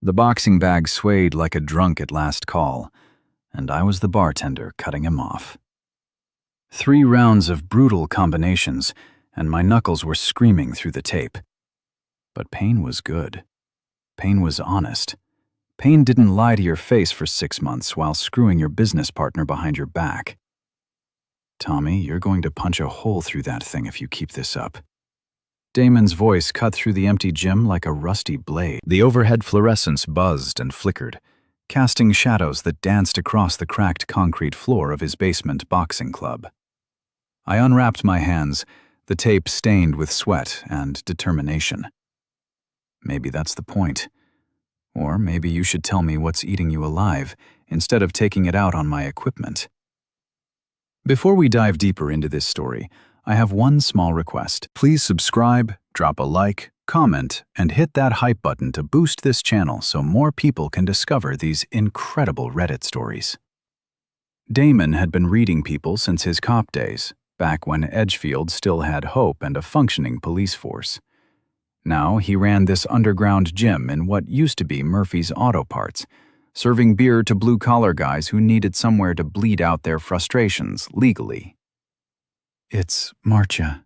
The boxing bag swayed like a drunk at last call, and I was the bartender cutting him off. 3 rounds of brutal combinations, and my knuckles were screaming through the tape. But pain was good. Pain was honest. Pain didn't lie to your face for 6 months while screwing your business partner behind your back. Tommy, you're going to punch a hole through that thing if you keep this up. Damon's voice cut through the empty gym like a rusty blade. The overhead fluorescence buzzed and flickered, casting shadows that danced across the cracked concrete floor of his basement boxing club. I unwrapped my hands, the tape stained with sweat and determination. Maybe that's the point. Or maybe you should tell me what's eating you alive instead of taking it out on my equipment. Before we dive deeper into this story, I have one small request. Please subscribe, drop a like, comment, and hit that hype button to boost this channel so more people can discover these incredible Reddit stories. Damon had been reading people since his cop days, back when Edgefield still had hope and a functioning police force. Now he ran this underground gym in what used to be Murphy's Auto Parts, serving beer to blue-collar guys who needed somewhere to bleed out their frustrations legally. It's Marcia.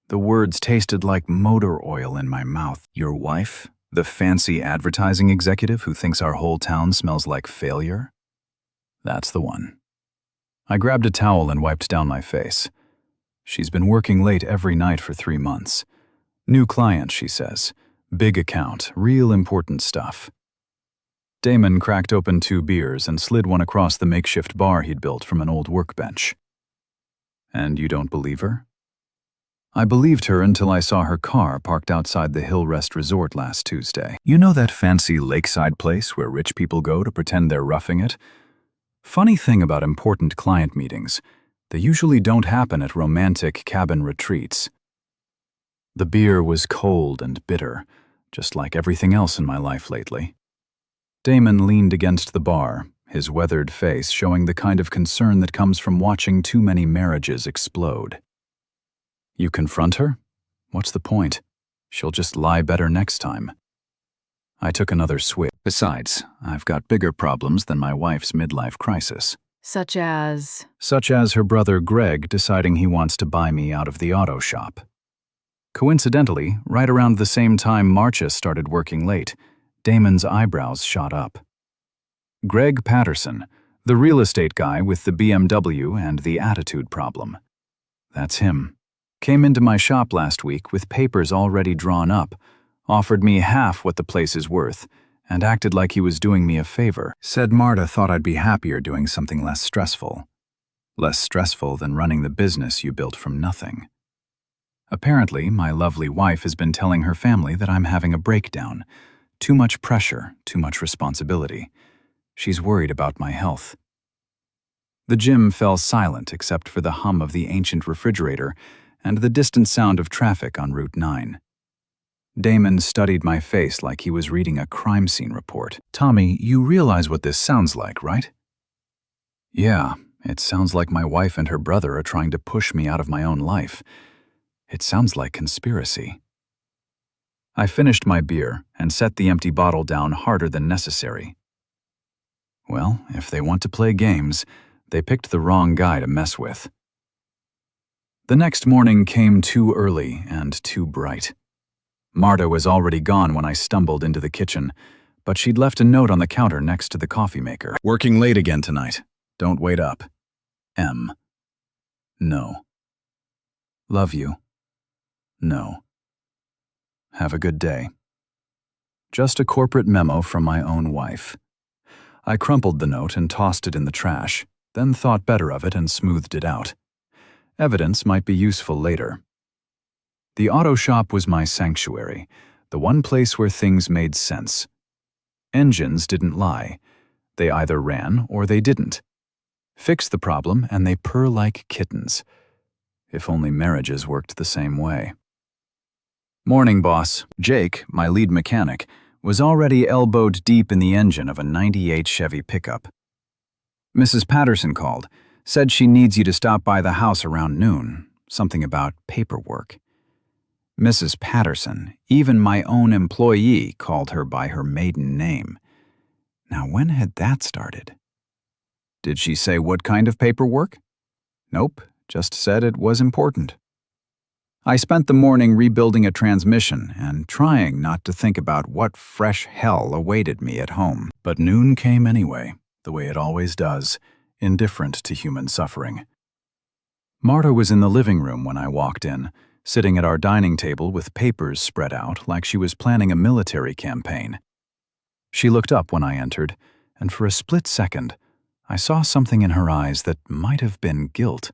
The words tasted like motor oil in my mouth. Your wife? The fancy advertising executive who thinks our whole town smells like failure? That's the one. I grabbed a towel and wiped down my face. She's been working late every night for 3 months. New client, she says. Big account, real important stuff. Damon cracked open 2 beers and slid one across the makeshift bar he'd built from an old workbench. And you don't believe her? I believed her until I saw her car parked outside the Hill Rest Resort last Tuesday. You know that fancy lakeside place where rich people go to pretend they're roughing it? Funny thing about important client meetings, they usually don't happen at romantic cabin retreats. The beer was cold and bitter, just like everything else in my life lately. Damon leaned against the bar, his weathered face showing the kind of concern that comes from watching too many marriages explode. You confront her? What's the point? She'll just lie better next time. I took another swig. Besides, I've got bigger problems than my wife's midlife crisis. Such as? Such as her brother Greg deciding he wants to buy me out of the auto shop. Coincidentally, right around the same time Marcia started working late, Damon's eyebrows shot up. Greg Patterson, the real estate guy with the BMW and the attitude problem. That's him. Came into my shop last week with papers already drawn up, offered me half what the place is worth, and acted like he was doing me a favor. Said Marta thought I'd be happier doing something less stressful. Less stressful than running the business you built from nothing. Apparently, my lovely wife has been telling her family that I'm having a breakdown. Too much pressure, too much responsibility. She's worried about my health. The gym fell silent except for the hum of the ancient refrigerator and the distant sound of traffic on Route 9. Damon studied my face like he was reading a crime scene report. Tommy, you realize what this sounds like, right? Yeah, it sounds like my wife and her brother are trying to push me out of my own life. It sounds like conspiracy. I finished my beer and set the empty bottle down harder than necessary. Well, if they want to play games, they picked the wrong guy to mess with. The next morning came too early and too bright. Marta was already gone when I stumbled into the kitchen, but she'd left a note on the counter next to the coffee maker. Working late again tonight. Don't wait up. M. No. Love you. No. Have a good day. Just a corporate memo from my own wife. I crumpled the note and tossed it in the trash, then thought better of it and smoothed it out. Evidence might be useful later. The auto shop was my sanctuary, the one place where things made sense. Engines didn't lie. They either ran or they didn't. Fix the problem and they purr like kittens. If only marriages worked the same way. Morning, boss. Jake, my lead mechanic, was already elbowed deep in the engine of a '98 Chevy pickup. Mrs. Patterson called, said she needs you to stop by the house around noon, something about paperwork. Mrs. Patterson, even my own employee, called her by her maiden name. Now, when had that started? Did she say what kind of paperwork? Nope, just said it was important. I spent the morning rebuilding a transmission and trying not to think about what fresh hell awaited me at home. But noon came anyway, the way it always does, indifferent to human suffering. Marta was in the living room when I walked in, sitting at our dining table with papers spread out like she was planning a military campaign. She looked up when I entered, and for a split second, I saw something in her eyes that might have been guilt,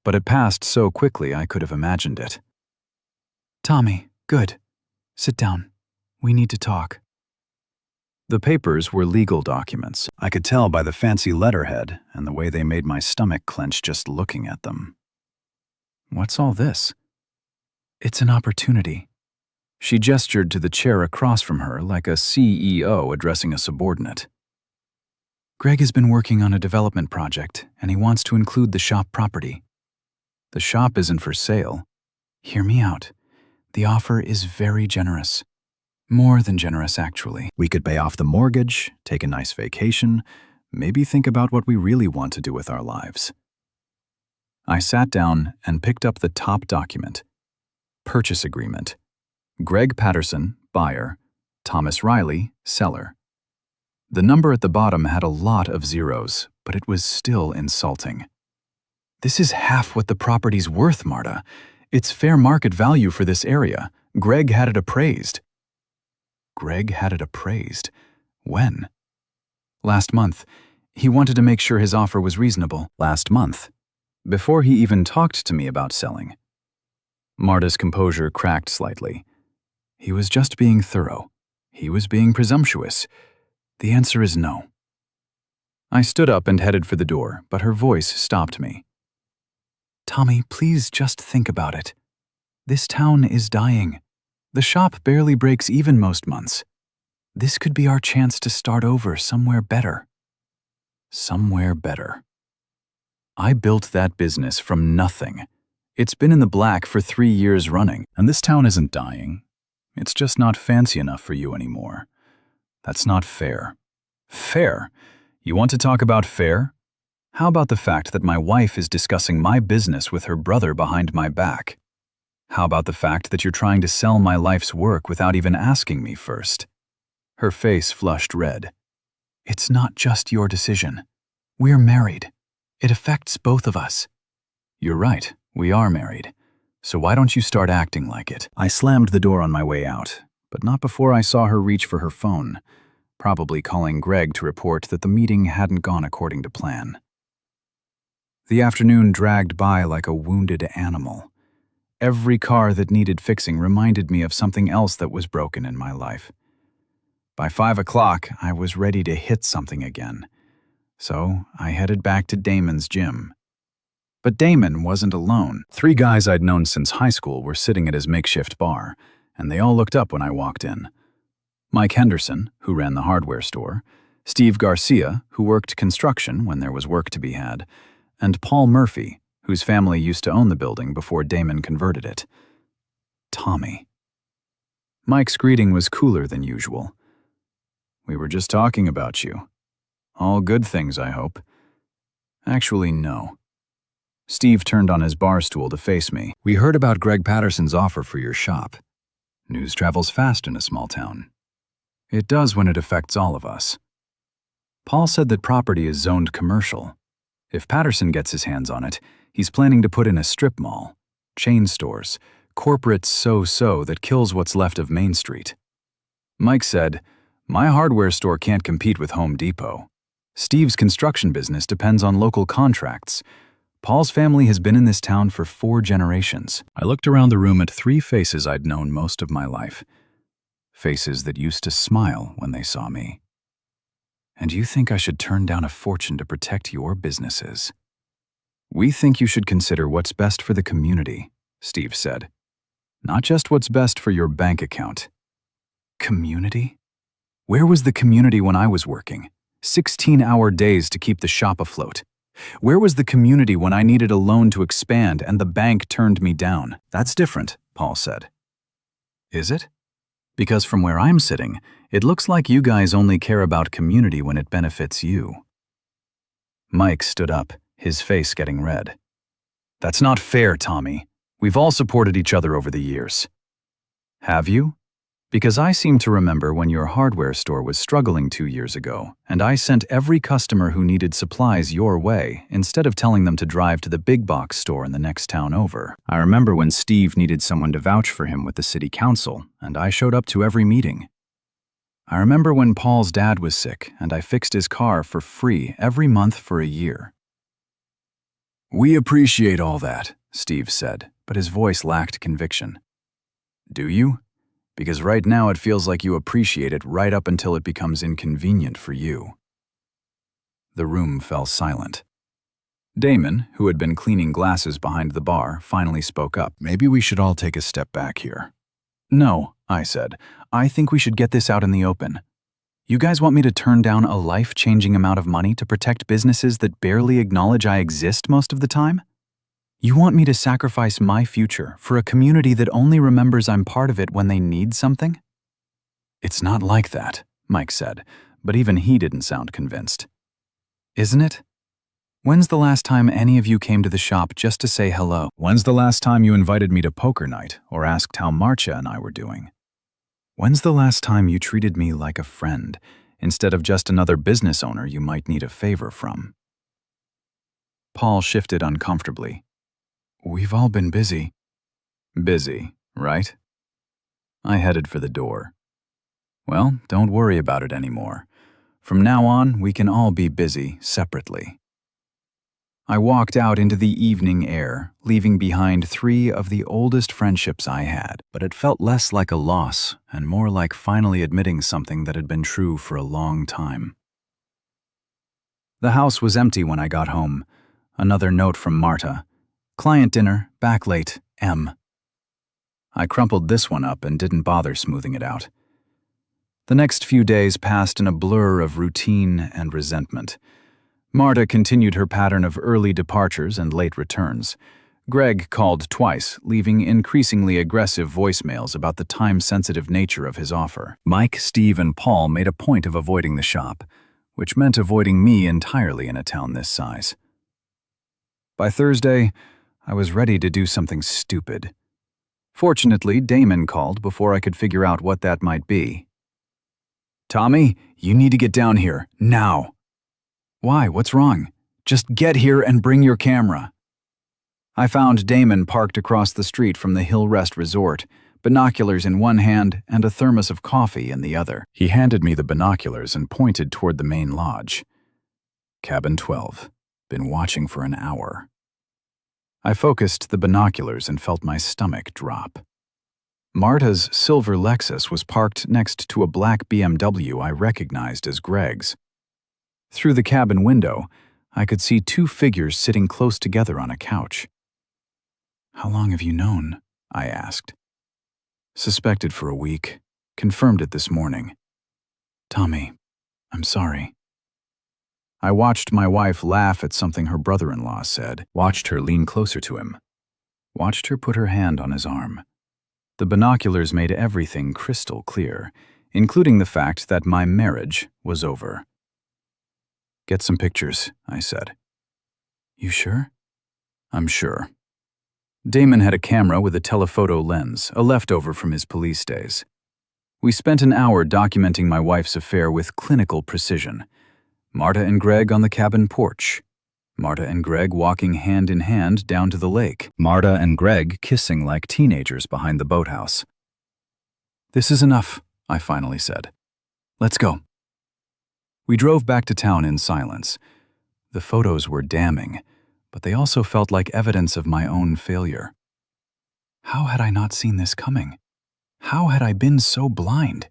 but it passed so quickly I could have imagined it. "Tommy, good. Sit down. We need to talk." The papers were legal documents. I could tell by the fancy letterhead and the way they made my stomach clench just looking at them. What's all this? It's an opportunity. She gestured to the chair across from her like a CEO addressing a subordinate. Greg has been working on a development project, and he wants to include the shop property. The shop isn't for sale. Hear me out. The offer is very generous. More than generous, actually. We could pay off the mortgage, take a nice vacation, maybe think about what we really want to do with our lives. I sat down and picked up the top document. Purchase agreement. Greg Patterson, buyer. Thomas Riley, seller. The number at the bottom had a lot of zeros, but it was still insulting. This is half what the property's worth, Marta. It's fair market value for this area. Greg had it appraised. Greg had it appraised? When? Last month. He wanted to make sure his offer was reasonable. Last month. Before he even talked to me about selling. Marta's composure cracked slightly. He was just being thorough. He was being presumptuous. The answer is no. I stood up and headed for the door, but her voice stopped me. Tommy, please just think about it. This town is dying. The shop barely breaks even most months. This could be our chance to start over somewhere better. Somewhere better. I built that business from nothing. It's been in the black for 3 years running, and this town isn't dying. It's just not fancy enough for you anymore. That's not fair. Fair? You want to talk about fair? How about the fact that my wife is discussing my business with her brother behind my back? How about the fact that you're trying to sell my life's work without even asking me first? Her face flushed red. It's not just your decision. We're married. It affects both of us. You're right, we are married. So why don't you start acting like it? I slammed the door on my way out, but not before I saw her reach for her phone, probably calling Greg to report that the meeting hadn't gone according to plan. The afternoon dragged by like a wounded animal. Every car that needed fixing reminded me of something else that was broken in my life. By 5 o'clock, I was ready to hit something again. So I headed back to Damon's gym. But Damon wasn't alone. 3 guys I'd known since high school were sitting at his makeshift bar, and they all looked up when I walked in. Mike Henderson, who ran the hardware store, Steve Garcia, who worked construction when there was work to be had, and Paul Murphy, whose family used to own the building before Damon converted it. Tommy. Mike's greeting was cooler than usual. We were just talking about you. All good things, I hope. Actually, no. Steve turned on his bar stool to face me. We heard about Greg Patterson's offer for your shop. News travels fast in a small town. It does when it affects all of us. Paul said that property is zoned commercial. If Patterson gets his hands on it, he's planning to put in a strip mall, chain stores, corporate so-so that kills what's left of Main Street. Mike said, "My hardware store can't compete with Home Depot. Steve's construction business depends on local contracts. Paul's family has been in this town for 4 generations." I looked around the room at 3 faces I'd known most of my life. Faces that used to smile when they saw me. And you think I should turn down a fortune to protect your businesses? We think you should consider what's best for the community, Steve said. Not just what's best for your bank account. Community? Where was the community when I was working? 16-hour days to keep the shop afloat. Where was the community when I needed a loan to expand and the bank turned me down? That's different, Paul said. Is it? Because from where I'm sitting, it looks like you guys only care about community when it benefits you. Mike stood up, his face getting red. That's not fair, Tommy. We've all supported each other over the years. Have you? Because I seem to remember when your hardware store was struggling 2 years ago, and I sent every customer who needed supplies your way instead of telling them to drive to the big box store in the next town over. I remember when Steve needed someone to vouch for him with the city council, and I showed up to every meeting. I remember when Paul's dad was sick, and I fixed his car for free every month for a year. We appreciate all that, Steve said, but his voice lacked conviction. Do you? Because right now it feels like you appreciate it right up until it becomes inconvenient for you. The room fell silent. Damon, who had been cleaning glasses behind the bar, finally spoke up. Maybe we should all take a step back here. No, I said. I think we should get this out in the open. You guys want me to turn down a life-changing amount of money to protect businesses that barely acknowledge I exist most of the time? You want me to sacrifice my future for a community that only remembers I'm part of it when they need something? It's not like that, Mike said, but even he didn't sound convinced. Isn't it? When's the last time any of you came to the shop just to say hello? When's the last time you invited me to poker night or asked how Marcia and I were doing? When's the last time you treated me like a friend instead of just another business owner you might need a favor from? Paul shifted uncomfortably. We've all been busy. Busy, right? I headed for the door. Well, don't worry about it anymore. From now on, we can all be busy separately. I walked out into the evening air, leaving behind 3 of the oldest friendships I had, but it felt less like a loss and more like finally admitting something that had been true for a long time. The house was empty when I got home. Another note from Marta. Client dinner, back late, M. I crumpled this one up and didn't bother smoothing it out. The next few days passed in a blur of routine and resentment. Marta continued her pattern of early departures and late returns. Greg called twice, leaving increasingly aggressive voicemails about the time-sensitive nature of his offer. Mike, Steve, and Paul made a point of avoiding the shop, which meant avoiding me entirely in a town this size. By Thursday, I was ready to do something stupid. Fortunately, Damon called before I could figure out what that might be. Tommy, you need to get down here, now. Why, what's wrong? Just get here and bring your camera. I found Damon parked across the street from the Hill Rest Resort, binoculars in one hand and a thermos of coffee in the other. He handed me the binoculars and pointed toward the main lodge. Cabin 12. Been watching for an hour. I focused the binoculars and felt my stomach drop. Marta's silver Lexus was parked next to a black BMW I recognized as Greg's. Through the cabin window, I could see 2 figures sitting close together on a couch. How long have you known? I asked. Suspected for a week. Confirmed it this morning. Tommy, I'm sorry. I watched my wife laugh at something her brother-in-law said, watched her lean closer to him, watched her put her hand on his arm. The binoculars made everything crystal clear, including the fact that my marriage was over. Get some pictures, I said. You sure? I'm sure. Damon had a camera with a telephoto lens, a leftover from his police days. We spent an hour documenting my wife's affair with clinical precision. Marta and Greg on the cabin porch. Marta and Greg walking hand in hand down to the lake. Marta and Greg kissing like teenagers behind the boathouse. This is enough, I finally said. Let's go. We drove back to town in silence. The photos were damning, but they also felt like evidence of my own failure. How had I not seen this coming? How had I been so blind?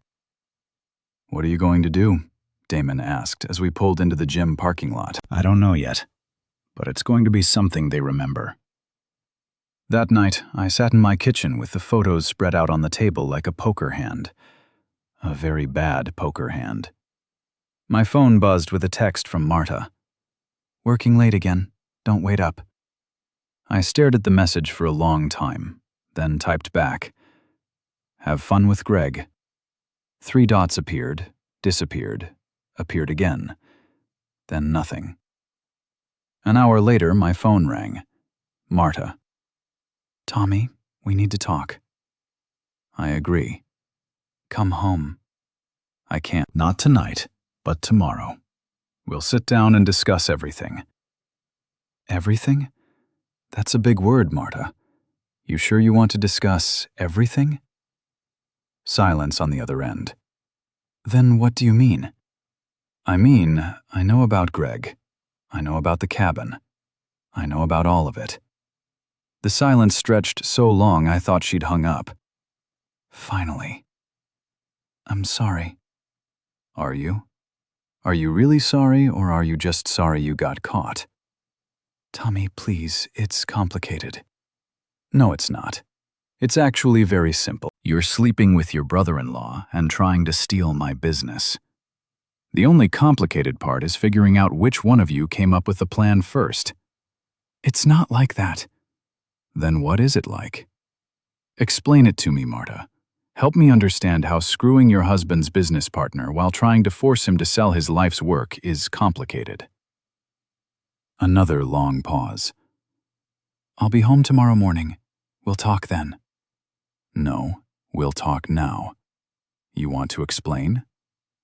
What are you going to do? Damon asked as we pulled into the gym parking lot. I don't know yet, but it's going to be something they remember. That night, I sat in my kitchen with the photos spread out on the table like a poker hand. A very bad poker hand. My phone buzzed with a text from Marta. Working late again. Don't wait up. I stared at the message for a long time, then typed back. Have fun with Greg. 3 dots appeared, disappeared, appeared again. Then nothing. An hour later, my phone rang. Marta. Tommy, we need to talk. I agree. Come home. I can't. Not tonight, but tomorrow. We'll sit down and discuss everything. Everything? That's a big word, Marta. You sure you want to discuss everything? Silence on the other end. Then what do you mean? I mean, I know about Greg. I know about the cabin. I know about all of it. The silence stretched so long I thought she'd hung up. Finally. I'm sorry. Are you? Are you really sorry, or are you just sorry you got caught? Tommy, please, it's complicated. No, it's not. It's actually very simple. You're sleeping with your brother-in-law and trying to steal my business. The only complicated part is figuring out which one of you came up with the plan first. It's not like that. Then what is it like? Explain it to me, Marta. Help me understand how screwing your husband's business partner while trying to force him to sell his life's work is complicated. Another long pause. I'll be home tomorrow morning. We'll talk then. No, we'll talk now. You want to explain?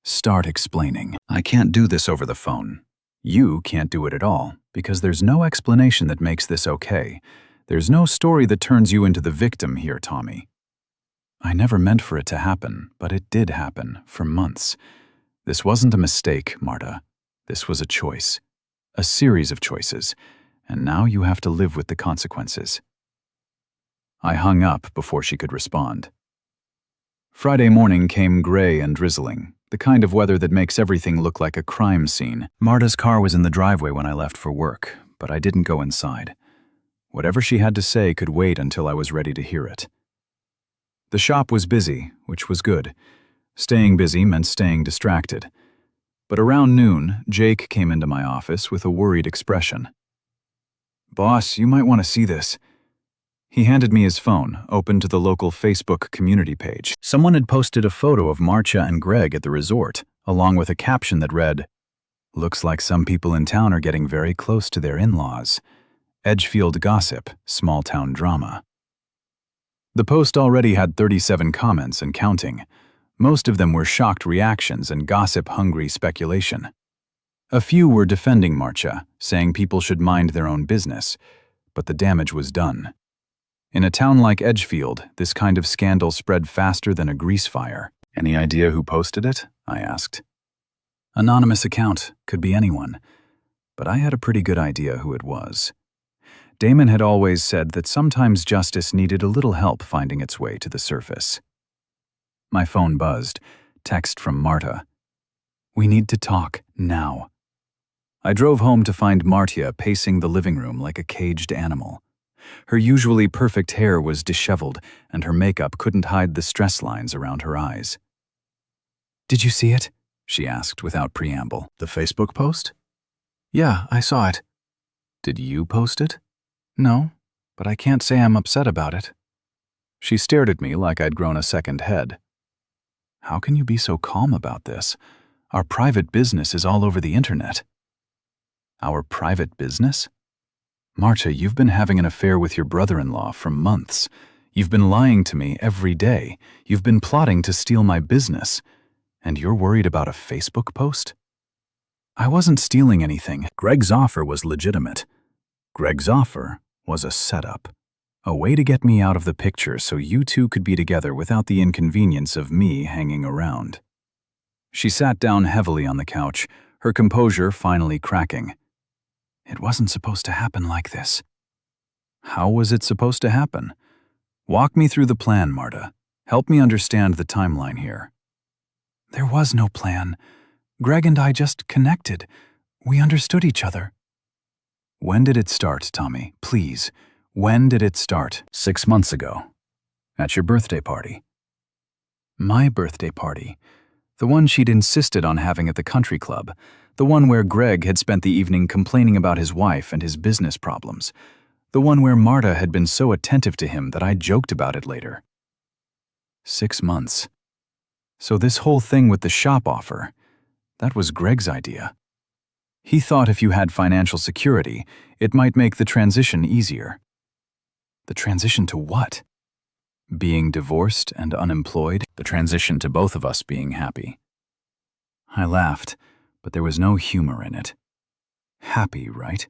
Start explaining. I can't do this over the phone. You can't do it at all, because there's no explanation that makes this okay. There's no story that turns you into the victim here, Tommy. I never meant for it to happen, but it did happen for months. This wasn't a mistake, Marta. This was a choice. A series of choices, and now you have to live with the consequences. I hung up before she could respond. Friday morning came gray and drizzling, the kind of weather that makes everything look like a crime scene. Marta's car was in the driveway when I left for work, but I didn't go inside. Whatever she had to say could wait until I was ready to hear it. The shop was busy, which was good. Staying busy meant staying distracted. But around noon, Jake came into my office with a worried expression. Boss, you might want to see this. He handed me his phone, open to the local Facebook community page. Someone had posted a photo of Marcia and Greg at the resort, along with a caption that read, "Looks like some people in town are getting very close to their in-laws. Edgefield gossip, small-town drama." The post already had 37 comments and counting. Most of them were shocked reactions and gossip-hungry speculation. A few were defending Marcia, saying people should mind their own business, but the damage was done. In a town like Edgefield, this kind of scandal spread faster than a grease fire. Any idea who posted it? I asked. Anonymous account, could be anyone. But I had a pretty good idea who it was. Damon had always said that sometimes justice needed a little help finding its way to the surface. My phone buzzed. Text from Marta. We need to talk, now. I drove home to find Marta pacing the living room like a caged animal. Her usually perfect hair was disheveled, and her makeup couldn't hide the stress lines around her eyes. Did you see it? She asked without preamble. The Facebook post? Yeah, I saw it. Did you post it? No, but I can't say I'm upset about it. She stared at me like I'd grown a second head. How can you be so calm about this? Our private business is all over the internet. Our private business? Marta, you've been having an affair with your brother-in-law for months. You've been lying to me every day. You've been plotting to steal my business. And you're worried about a Facebook post? I wasn't stealing anything. Greg's offer was legitimate. Greg's offer was a setup. A way to get me out of the picture so you two could be together without the inconvenience of me hanging around. She sat down heavily on the couch, her composure finally cracking. It wasn't supposed to happen like this. How was it supposed to happen? Walk me through the plan, Marta. Help me understand the timeline here. There was no plan. Greg and I just connected. We understood each other. When did it start, Tommy? Please. When did it start? 6 months ago. At your birthday party. My birthday party. The one she'd insisted on having at the country club. The one where Greg had spent the evening complaining about his wife and his business problems. The one where Marta had been so attentive to him that I joked about it later. 6 months. So this whole thing with the shop offer, that was Greg's idea. He thought if you had financial security, it might make the transition easier. The transition to what? Being divorced and unemployed? The transition to both of us being happy. I laughed, but there was no humor in it. Happy, right?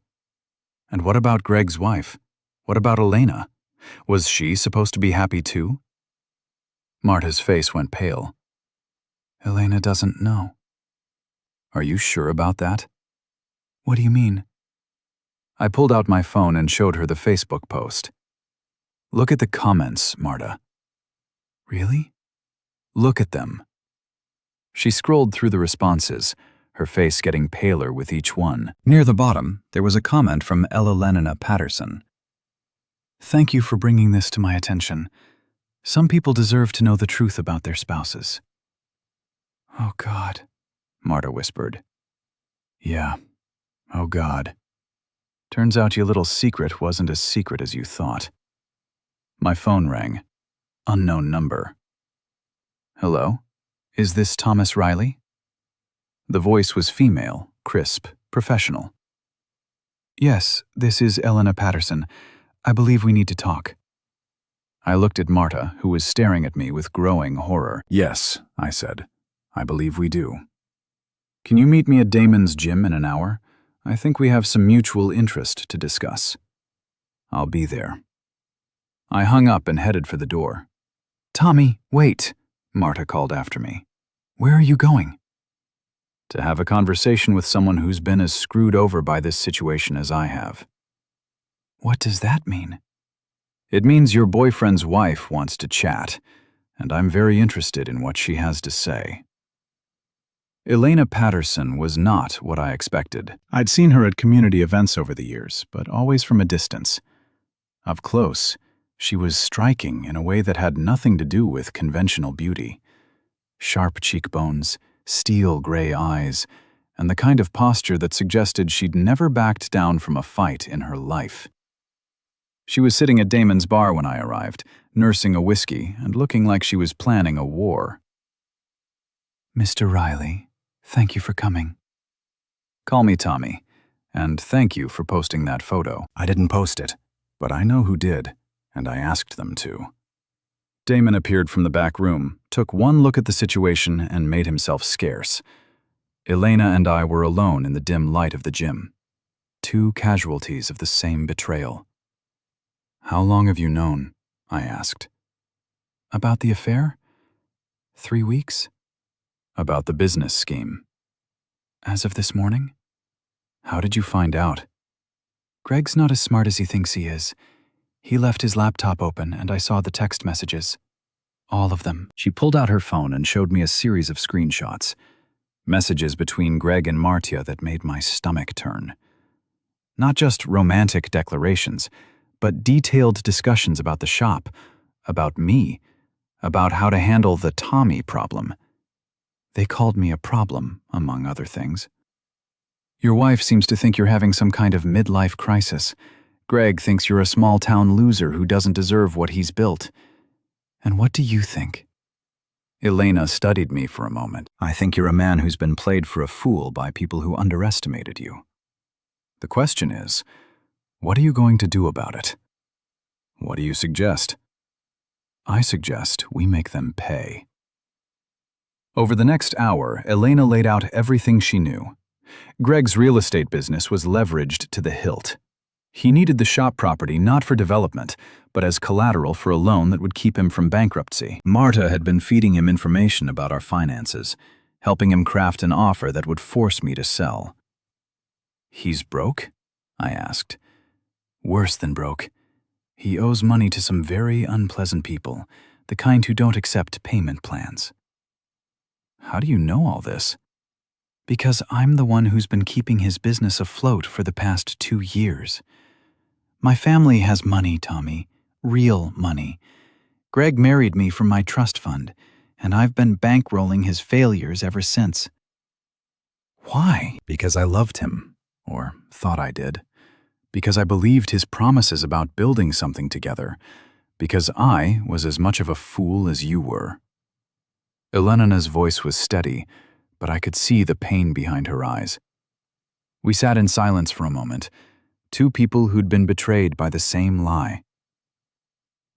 And what about Greg's wife? What about Elena? Was she supposed to be happy too? Marta's face went pale. Elena doesn't know. Are you sure about that? What do you mean? I pulled out my phone and showed her the Facebook post. Look at the comments, Marta. Really? Look at them. She scrolled through the responses, her face getting paler with each one. Near the bottom, there was a comment from Elena Patterson. Thank you for bringing this to my attention. Some people deserve to know the truth about their spouses. Oh, God, Marta whispered. Yeah, oh, God. Turns out your little secret wasn't as secret as you thought. My phone rang. Unknown number. Hello? Is this Thomas Riley? The voice was female, crisp, professional. Yes, this is Elena Patterson. I believe we need to talk. I looked at Marta, who was staring at me with growing horror. Yes, I said. I believe we do. Can you meet me at Damon's gym in an hour? I think we have some mutual interest to discuss. I'll be there. I hung up and headed for the door. Tommy, wait, Marta called after me. Where are you going? To have a conversation with someone who's been as screwed over by this situation as I have. What does that mean? It means your boyfriend's wife wants to chat, and I'm very interested in what she has to say. Elena Patterson was not what I expected. I'd seen her at community events over the years, but always from a distance. Up close, she was striking in a way that had nothing to do with conventional beauty. Sharp cheekbones, steel gray eyes, and the kind of posture that suggested she'd never backed down from a fight in her life. She was sitting at Damon's bar when I arrived, nursing a whiskey and looking like she was planning a war. Mr. Riley, thank you for coming. Call me Tommy, and thank you for posting that photo. I didn't post it, but I know who did, and I asked them to. Damon appeared from the back room, took one look at the situation, and made himself scarce. Elena and I were alone in the dim light of the gym. Two casualties of the same betrayal. How long have you known? I asked. About the affair? 3 weeks. About the business scheme. As of this morning? How did you find out? Greg's not as smart as he thinks he is. He left his laptop open and I saw the text messages. All of them. She pulled out her phone and showed me a series of screenshots. Messages between Greg and Marta that made my stomach turn. Not just romantic declarations, but detailed discussions about the shop, about me, about how to handle the Tommy problem. They called me a problem, among other things. Your wife seems to think you're having some kind of midlife crisis. Greg thinks you're a small-town loser who doesn't deserve what he's built. And what do you think? Elena studied me for a moment. I think you're a man who's been played for a fool by people who underestimated you. The question is, what are you going to do about it? What do you suggest? I suggest we make them pay. Over the next hour, Elena laid out everything she knew. Greg's real estate business was leveraged to the hilt. He needed the shop property not for development, but as collateral for a loan that would keep him from bankruptcy. Marta had been feeding him information about our finances, helping him craft an offer that would force me to sell. He's broke? I asked. Worse than broke. He owes money to some very unpleasant people, the kind who don't accept payment plans. How do you know all this? Because I'm the one who's been keeping his business afloat for the past 2 years. My family has money, Tommy. Real money. Greg married me from my trust fund, and I've been bankrolling his failures ever since. Why? Because I loved him, or thought I did. Because I believed his promises about building something together. Because I was as much of a fool as you were. Elena's voice was steady, but I could see the pain behind her eyes. We sat in silence for a moment, two people who'd been betrayed by the same lie.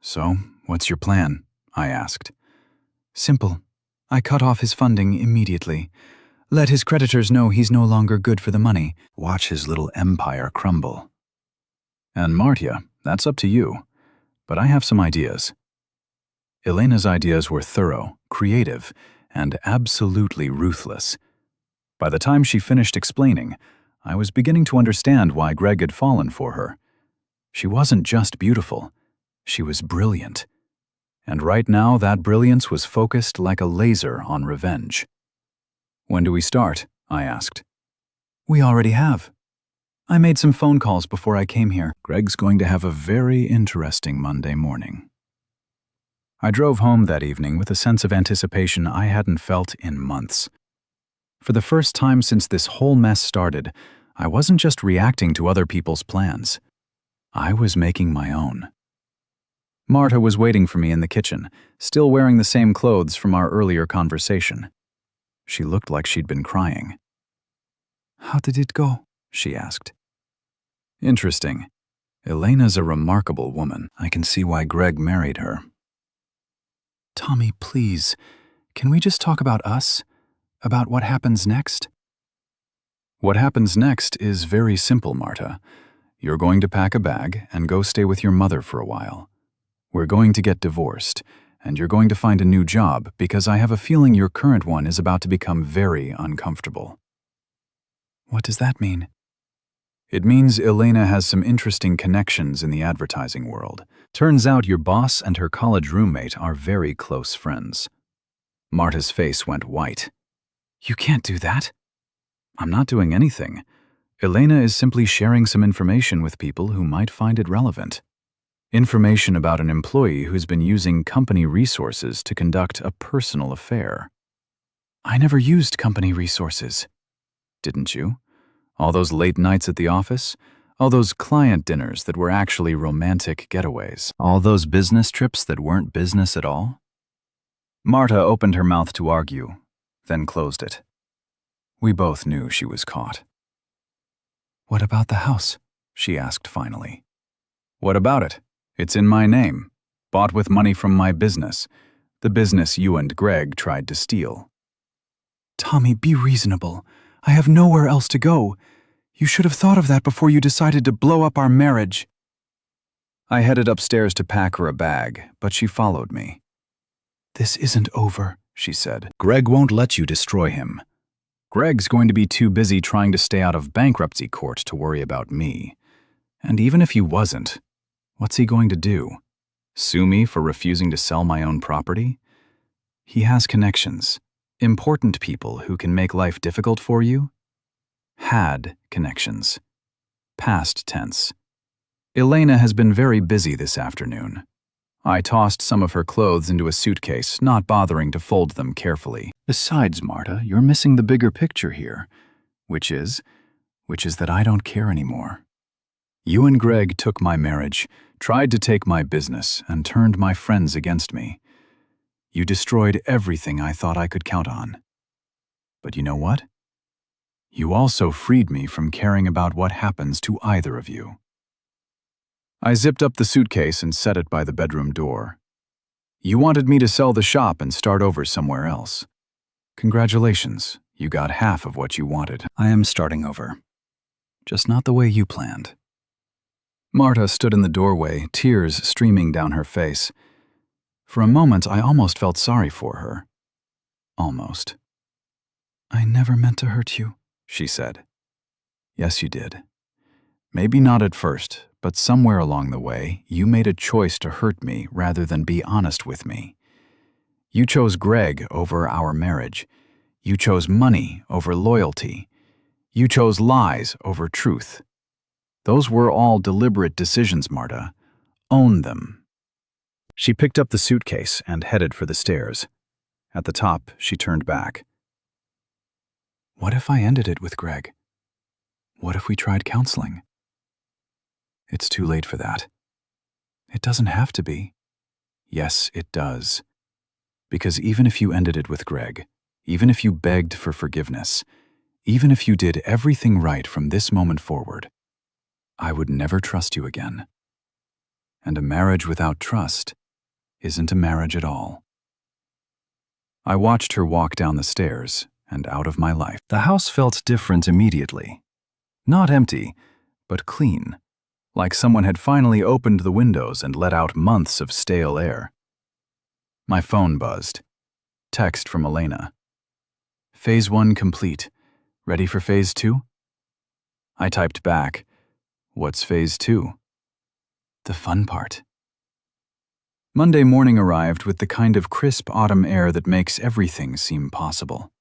So, what's your plan? I asked. Simple. I cut off his funding immediately. Let his creditors know he's no longer good for the money. Watch his little empire crumble. And Martia, that's up to you. But I have some ideas. Elena's ideas were thorough, creative, and absolutely ruthless. By the time she finished explaining, I was beginning to understand why Greg had fallen for her. She wasn't just beautiful. She was brilliant. And right now, that brilliance was focused like a laser on revenge. When do we start? I asked. We already have. I made some phone calls before I came here. Greg's going to have a very interesting Monday morning. I drove home that evening with a sense of anticipation I hadn't felt in months. For the first time since this whole mess started, I wasn't just reacting to other people's plans. I was making my own. Marta was waiting for me in the kitchen, still wearing the same clothes from our earlier conversation. She looked like she'd been crying. How did it go? She asked. Interesting. Elena's a remarkable woman. I can see why Greg married her. Tommy, please, can we just talk about us? About what happens next? What happens next is very simple, Marta. You're going to pack a bag and go stay with your mother for a while. We're going to get divorced, and you're going to find a new job because I have a feeling your current one is about to become very uncomfortable. What does that mean? It means Elena has some interesting connections in the advertising world. Turns out your boss and her college roommate are very close friends. Marta's face went white. You can't do that. I'm not doing anything. Elena is simply sharing some information with people who might find it relevant. Information about an employee who's been using company resources to conduct a personal affair. I never used company resources. Didn't you? All those late nights at the office? All those client dinners that were actually romantic getaways? All those business trips that weren't business at all? Marta opened her mouth to argue, then closed it. We both knew she was caught. What about the house? She asked finally. What about it? It's in my name, bought with money from my business, the business you and Greg tried to steal. Tommy, be reasonable. I have nowhere else to go. You should have thought of that before you decided to blow up our marriage. I headed upstairs to pack her a bag, but she followed me. This isn't over, she said. Greg won't let you destroy him. Greg's going to be too busy trying to stay out of bankruptcy court to worry about me. And even if he wasn't, what's he going to do? Sue me for refusing to sell my own property? He has connections. Important people who can make life difficult for you? Had connections. Past tense. Elena has been very busy this afternoon. I tossed some of her clothes into a suitcase, not bothering to fold them carefully. Besides, Marta, you're missing the bigger picture here, which is that I don't care anymore. You and Greg took my marriage, tried to take my business, and turned my friends against me. You destroyed everything I thought I could count on. But you know what? You also freed me from caring about what happens to either of you. I zipped up the suitcase and set it by the bedroom door. You wanted me to sell the shop and start over somewhere else. Congratulations, you got half of what you wanted. I am starting over. Just not the way you planned. Marta stood in the doorway, tears streaming down her face. For a moment, I almost felt sorry for her. Almost. I never meant to hurt you, she said. Yes, you did. Maybe not at first, but somewhere along the way, you made a choice to hurt me rather than be honest with me. You chose Greg over our marriage. You chose money over loyalty. You chose lies over truth. Those were all deliberate decisions, Marta. Own them. She picked up the suitcase and headed for the stairs. At the top, she turned back. What if I ended it with Greg? What if we tried counseling? It's too late for that. It doesn't have to be. Yes, it does. Because even if you ended it with Greg, even if you begged for forgiveness, even if you did everything right from this moment forward, I would never trust you again. And a marriage without trust isn't a marriage at all. I watched her walk down the stairs and out of my life. The house felt different immediately. Not empty, but clean, like someone had finally opened the windows and let out months of stale air. My phone buzzed. Text from Elena. Phase 1 complete. Ready for Phase 2? I typed back, what's Phase 2? The fun part. Monday morning arrived with the kind of crisp autumn air that makes everything seem possible.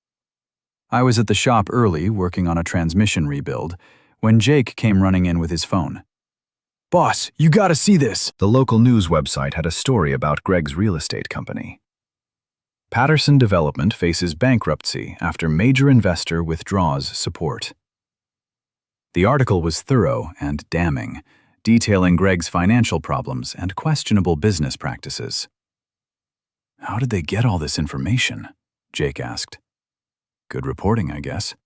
I was at the shop early, working on a transmission rebuild, when Jake came running in with his phone. Boss, you gotta see this! The local news website had a story about Greg's real estate company. Patterson Development faces bankruptcy after major investor withdraws support. The article was thorough and damning, detailing Greg's financial problems and questionable business practices. How did they get all this information? Jake asked. Good reporting, I guess.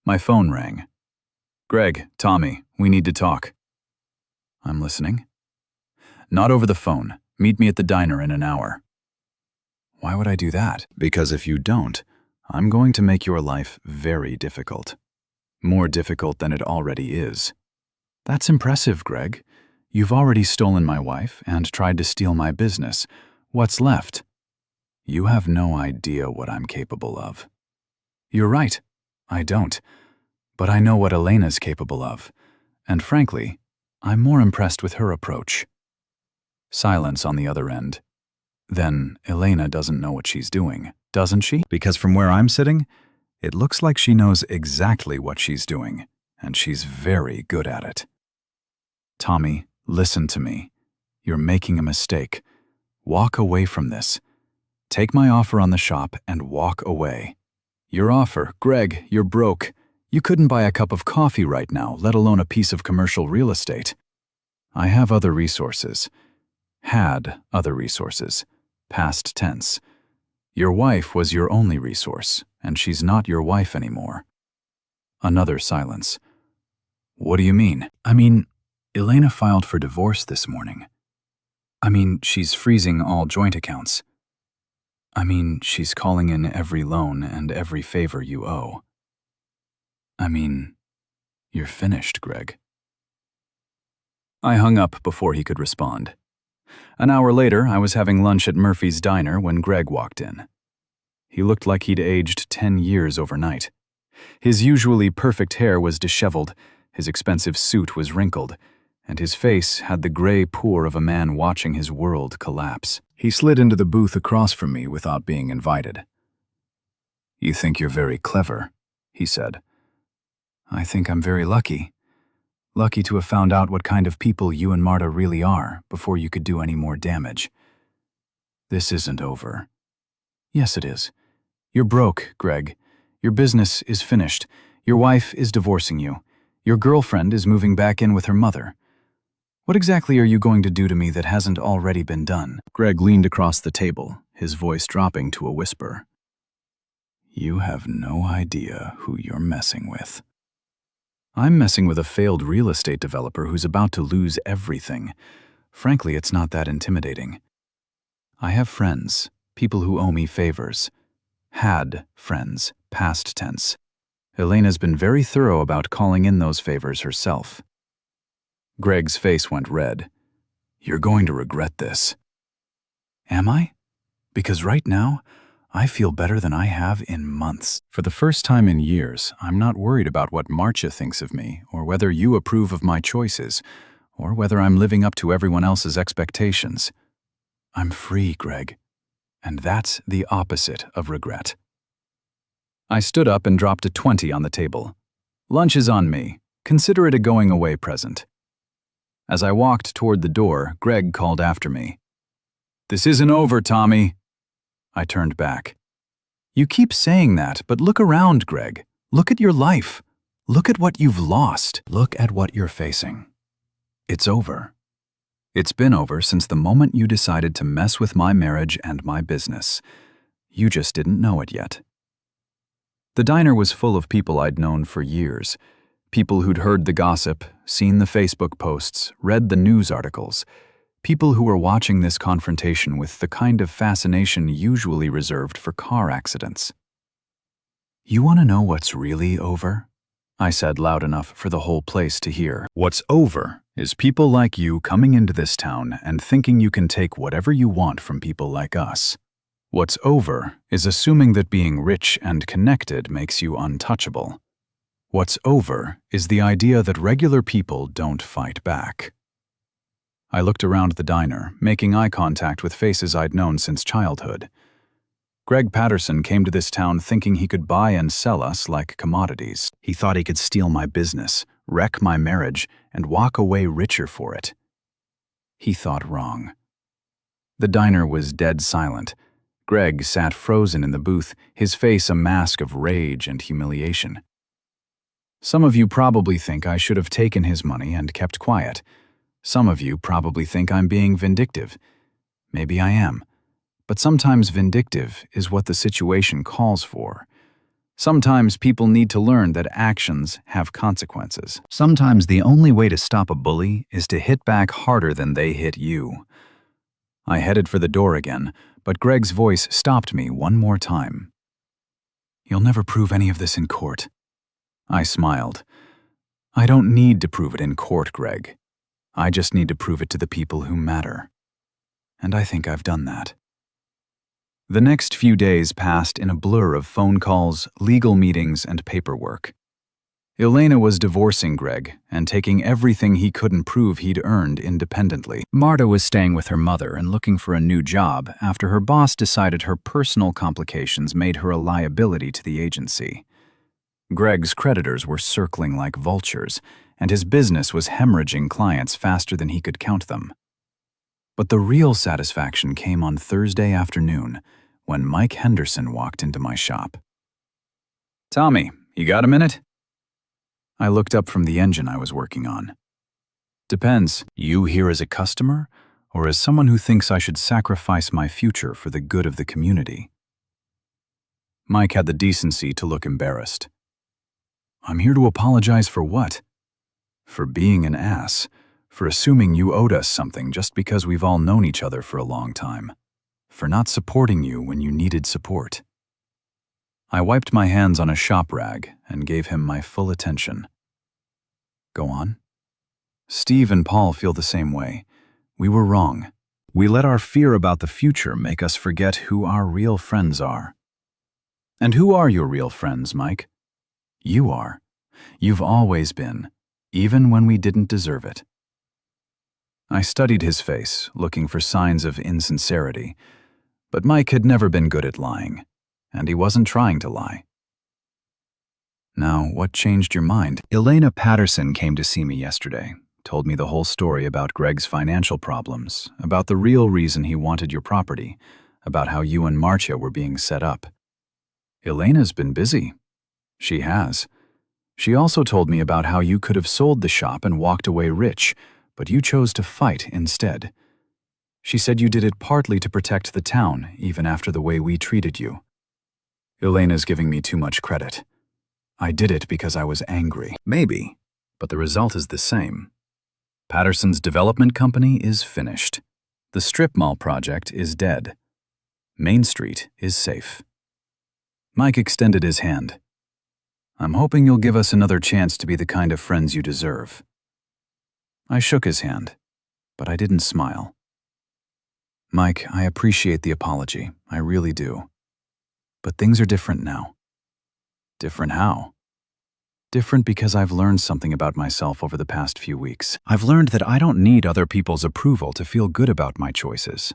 My phone rang. Greg, Tommy, we need to talk. I'm listening. Not over the phone. Meet me at the diner in an hour. Why would I do that? Because if you don't, I'm going to make your life very difficult. More difficult than it already is. That's impressive, Greg. You've already stolen my wife and tried to steal my business. What's left? You have no idea what I'm capable of. You're right. I don't. But I know what Elena's capable of. And frankly, I'm more impressed with her approach. Silence on the other end. Then Elena doesn't know what she's doing, doesn't she? Because from where I'm sitting, it looks like she knows exactly what she's doing, and she's very good at it. Tommy, listen to me. You're making a mistake. Walk away from this. Take my offer on the shop and walk away. Your offer, Greg, you're broke. You couldn't buy a cup of coffee right now, let alone a piece of commercial real estate. I have other resources. Had other resources. Past tense. Your wife was your only resource, and she's not your wife anymore. Another silence. What do you mean? I mean, Elena filed for divorce this morning. I mean, she's freezing all joint accounts. I mean, she's calling in every loan and every favor you owe. I mean, you're finished, Greg. I hung up before he could respond. An hour later, I was having lunch at Murphy's Diner when Greg walked in. He looked like he'd aged 10 years overnight. His usually perfect hair was disheveled, his expensive suit was wrinkled, and his face had the gray poor of a man watching his world collapse. He slid into the booth across from me without being invited. You think you're very clever, he said. I think I'm very lucky. Lucky to have found out what kind of people you and Marta really are before you could do any more damage. This isn't over. Yes, it is. You're broke, Greg. Your business is finished. Your wife is divorcing you. Your girlfriend is moving back in with her mother. What exactly are you going to do to me that hasn't already been done? Greg leaned across the table, his voice dropping to a whisper. You have no idea who you're messing with. I'm messing with a failed real estate developer who's about to lose everything. Frankly, it's not that intimidating. I have friends, people who owe me favors. Had friends, past tense. Elena's been very thorough about calling in those favors herself. Greg's face went red. You're going to regret this. Am I? Because right now, I feel better than I have in months. For the first time in years, I'm not worried about what Marcia thinks of me, or whether you approve of my choices, or whether I'm living up to everyone else's expectations. I'm free, Greg. And that's the opposite of regret. I stood up and dropped a 20 on the table. Lunch is on me. Consider it a going-away present. As I walked toward the door, Greg called after me. This isn't over, Tommy. I turned back. You keep saying that, but look around, Greg. Look at your life. Look at what you've lost. Look at what you're facing. It's over. It's been over since the moment you decided to mess with my marriage and my business. You just didn't know it yet. The diner was full of people I'd known for years. People who'd heard the gossip, seen the Facebook posts, read the news articles. People who were watching this confrontation with the kind of fascination usually reserved for car accidents. "You want to know what's really over?" I said loud enough for the whole place to hear. "What's over is people like you coming into this town and thinking you can take whatever you want from people like us. What's over is assuming that being rich and connected makes you untouchable. What's over is the idea that regular people don't fight back." I looked around the diner, making eye contact with faces I'd known since childhood. Greg Patterson came to this town thinking he could buy and sell us like commodities. He thought he could steal my business, wreck my marriage, and walk away richer for it. He thought wrong. The diner was dead silent. Greg sat frozen in the booth, his face a mask of rage and humiliation. Some of you probably think I should have taken his money and kept quiet. Some of you probably think I'm being vindictive. Maybe I am. But sometimes vindictive is what the situation calls for. Sometimes people need to learn that actions have consequences. Sometimes the only way to stop a bully is to hit back harder than they hit you. I headed for the door again, but Greg's voice stopped me one more time. "You'll never prove any of this in court." I smiled. "I don't need to prove it in court, Greg. I just need to prove it to the people who matter. And I think I've done that." The next few days passed in a blur of phone calls, legal meetings, and paperwork. Elena was divorcing Greg and taking everything he couldn't prove he'd earned independently. Marta was staying with her mother and looking for a new job after her boss decided her personal complications made her a liability to the agency. Greg's creditors were circling like vultures, and his business was hemorrhaging clients faster than he could count them. But the real satisfaction came on Thursday afternoon when Mike Henderson walked into my shop. "Tommy, you got a minute?" I looked up from the engine I was working on. "Depends. You here as a customer or as someone who thinks I should sacrifice my future for the good of the community?" Mike had the decency to look embarrassed. "I'm here to apologize for what?" "For being an ass. For assuming you owed us something just because we've all known each other for a long time. For not supporting you when you needed support." I wiped my hands on a shop rag and gave him my full attention. "Go on." "Steve and Paul feel the same way. We were wrong. We let our fear about the future make us forget who our real friends are." "And who are your real friends, Mike?" "You are. You've always been, even when we didn't deserve it." I studied his face, looking for signs of insincerity, but Mike had never been good at lying, and he wasn't trying to lie. "Now, what changed your mind?" "Elena Patterson came to see me yesterday, told me the whole story about Greg's financial problems, about the real reason he wanted your property, about how you and Marcia were being set up. Elena's been busy." "She has. She also told me about how you could have sold the shop and walked away rich, but you chose to fight instead. She said you did it partly to protect the town, even after the way we treated you." "Elena's giving me too much credit. I did it because I was angry." "Maybe, but the result is the same. Patterson's development company is finished. The strip mall project is dead. Main Street is safe." Mike extended his hand. "I'm hoping you'll give us another chance to be the kind of friends you deserve." I shook his hand, but I didn't smile. "Mike, I appreciate the apology. I really do. But things are different now." "Different how?" "Different because I've learned something about myself over the past few weeks. I've learned that I don't need other people's approval to feel good about my choices.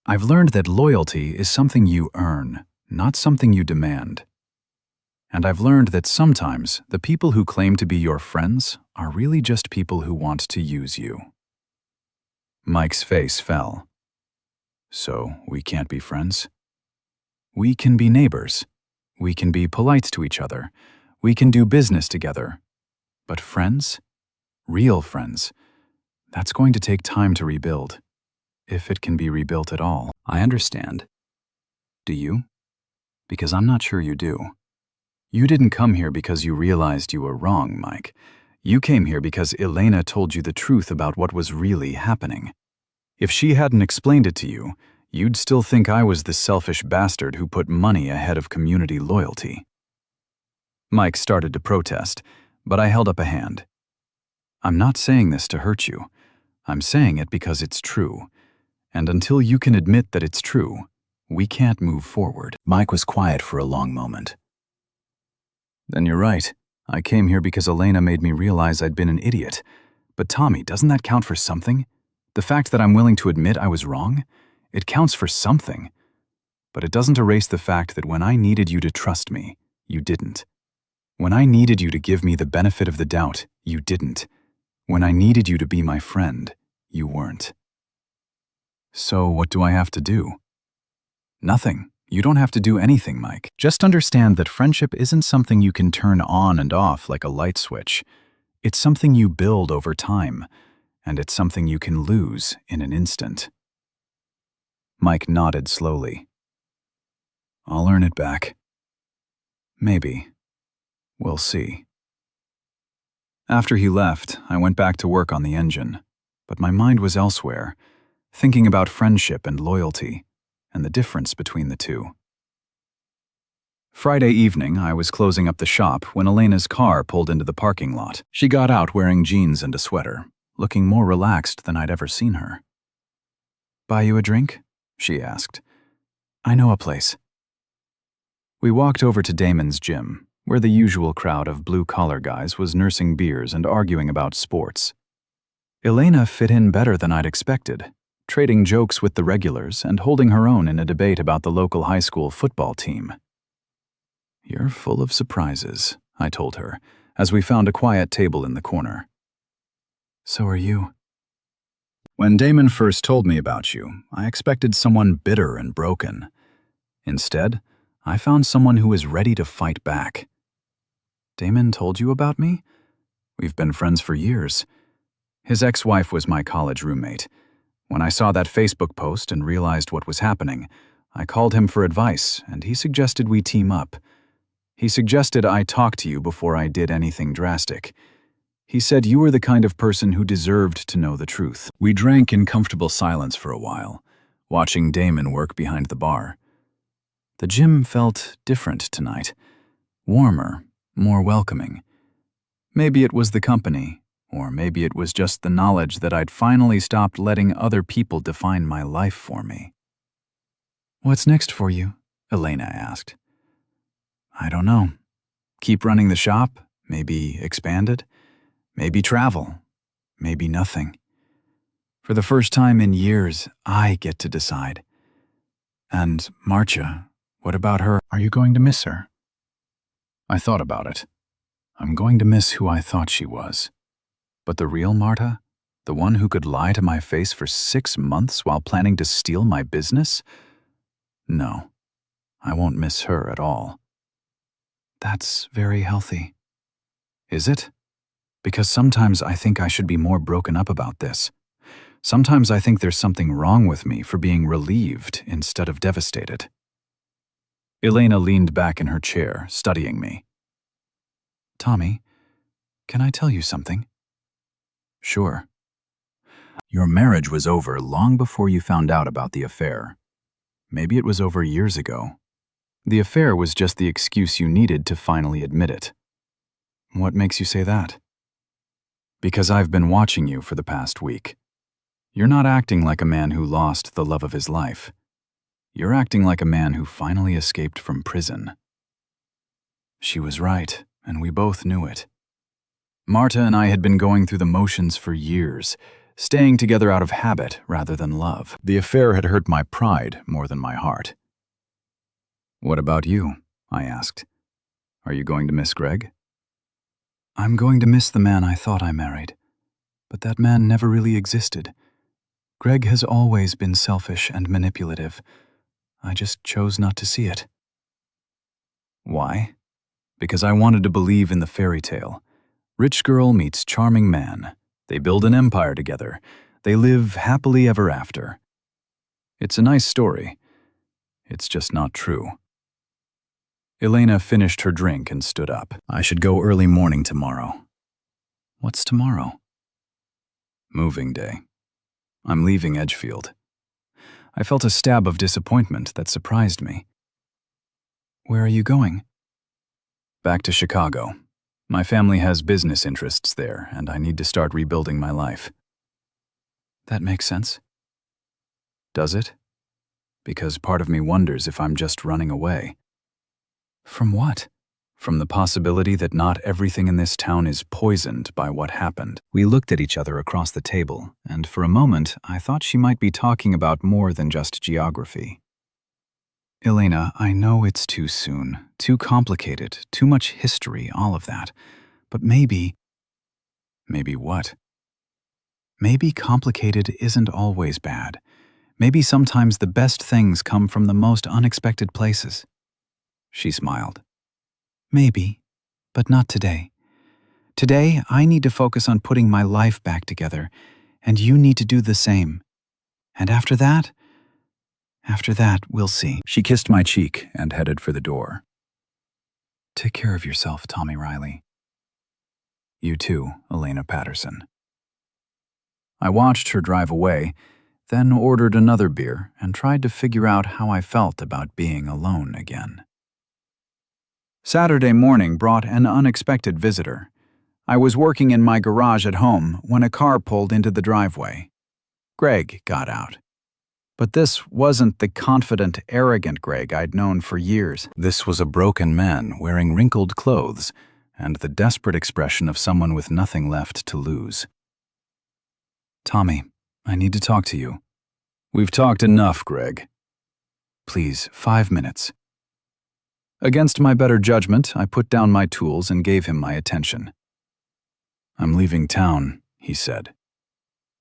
I've learned that loyalty is something you earn, not something you demand. And I've learned that sometimes the people who claim to be your friends are really just people who want to use you." Mike's face fell. "So we can't be friends?" "We can be neighbors. We can be polite to each other. We can do business together. But friends? Real friends? That's going to take time to rebuild, if it can be rebuilt at all. I understand. Do you? Because I'm not sure you do. You didn't come here because you realized you were wrong, Mike. You came here because Elena told you the truth about what was really happening. If she hadn't explained it to you, you'd still think I was the selfish bastard who put money ahead of community loyalty. Mike started to protest, but I held up a hand. I'm not saying this to hurt you. I'm saying it because it's true. And until you can admit that it's true, we can't move forward. Mike was quiet for a long moment. Then you're right. I came here because Elena made me realize I'd been an idiot. But Tommy, doesn't that count for something? The fact that I'm willing to admit I was wrong? It counts for something. But it doesn't erase the fact that when I needed you to trust me, you didn't. When I needed you to give me the benefit of the doubt, you didn't. When I needed you to be my friend, you weren't. So what do I have to do? Nothing. You don't have to do anything, Mike. Just understand that friendship isn't something you can turn on and off like a light switch. It's something you build over time, and it's something you can lose in an instant. Mike nodded slowly. I'll earn it back. Maybe. We'll see. After he left, I went back to work on the engine, but my mind was elsewhere, thinking about friendship and loyalty, and the difference between the two. Friday evening, I was closing up the shop when Elena's car pulled into the parking lot. She got out wearing jeans and a sweater, looking more relaxed than I'd ever seen her. Buy you a drink? She asked. I know a place. We walked over to Damon's gym, where the usual crowd of blue-collar guys was nursing beers and arguing about sports. Elena fit in better than I'd expected, trading jokes with the regulars and holding her own in a debate about the local high school football team. You're full of surprises, I told her, as we found a quiet table in the corner. So are you. When Damon first told me about you, I expected someone bitter and broken. Instead, I found someone who is ready to fight back. Damon told you about me? We've been friends for years. His ex-wife was my college roommate. When I saw that Facebook post and realized what was happening, I called him for advice, and he suggested we team up. He suggested I talk to you before I did anything drastic. He said you were the kind of person who deserved to know the truth. We drank in comfortable silence for a while, watching Damon work behind the bar. The gym felt different tonight. Warmer, more welcoming. Maybe it was the company. Or maybe it was just the knowledge that I'd finally stopped letting other people define my life for me. What's next for you? Elena asked. I don't know. Keep running the shop, maybe expand it, maybe travel, maybe nothing. For the first time in years, I get to decide. And Marcia, what about her? Are you going to miss her? I thought about it. I'm going to miss who I thought she was. But the real Marta, the one who could lie to my face for 6 months while planning to steal my business? No, I won't miss her at all. That's very healthy. Is it? Because sometimes I think I should be more broken up about this. Sometimes I think there's something wrong with me for being relieved instead of devastated. Elena leaned back in her chair, studying me. Tommy, can I tell you something? Sure. Your marriage was over long before you found out about the affair. Maybe it was over years ago. The affair was just the excuse you needed to finally admit it. What makes you say that? Because I've been watching you for the past week. You're not acting like a man who lost the love of his life. You're acting like a man who finally escaped from prison. She was right, and we both knew it. Marta and I had been going through the motions for years, staying together out of habit rather than love. The affair had hurt my pride more than my heart. What about you? I asked. Are you going to miss Greg? I'm going to miss the man I thought I married, but that man never really existed. Greg has always been selfish and manipulative. I just chose not to see it. Why? Because I wanted to believe in the fairy tale. Rich girl meets charming man. They build an empire together. They live happily ever after. It's a nice story. It's just not true. Elena finished her drink and stood up. I should go early morning tomorrow. What's tomorrow? Moving day. I'm leaving Edgefield. I felt a stab of disappointment that surprised me. Where are you going? Back to Chicago. My family has business interests there, and I need to start rebuilding my life. That makes sense. Does it? Because part of me wonders if I'm just running away. From what? From the possibility that not everything in this town is poisoned by what happened. We looked at each other across the table, and for a moment I thought she might be talking about more than just geography. Elena, I know it's too soon, too complicated, too much history, all of that. But maybe... Maybe what? Maybe complicated isn't always bad. Maybe sometimes the best things come from the most unexpected places. She smiled. Maybe, but not today. Today, I need to focus on putting my life back together, and you need to do the same. And after that, we'll see. She kissed my cheek and headed for the door. Take care of yourself, Tommy Riley. You too, Elena Patterson. I watched her drive away, then ordered another beer and tried to figure out how I felt about being alone again. Saturday morning brought an unexpected visitor. I was working in my garage at home when a car pulled into the driveway. Greg got out. But this wasn't the confident, arrogant Greg I'd known for years. This was a broken man wearing wrinkled clothes and the desperate expression of someone with nothing left to lose. Tommy, I need to talk to you. We've talked enough, Greg. Please, 5 minutes. Against my better judgment, I put down my tools and gave him my attention. I'm leaving town, he said.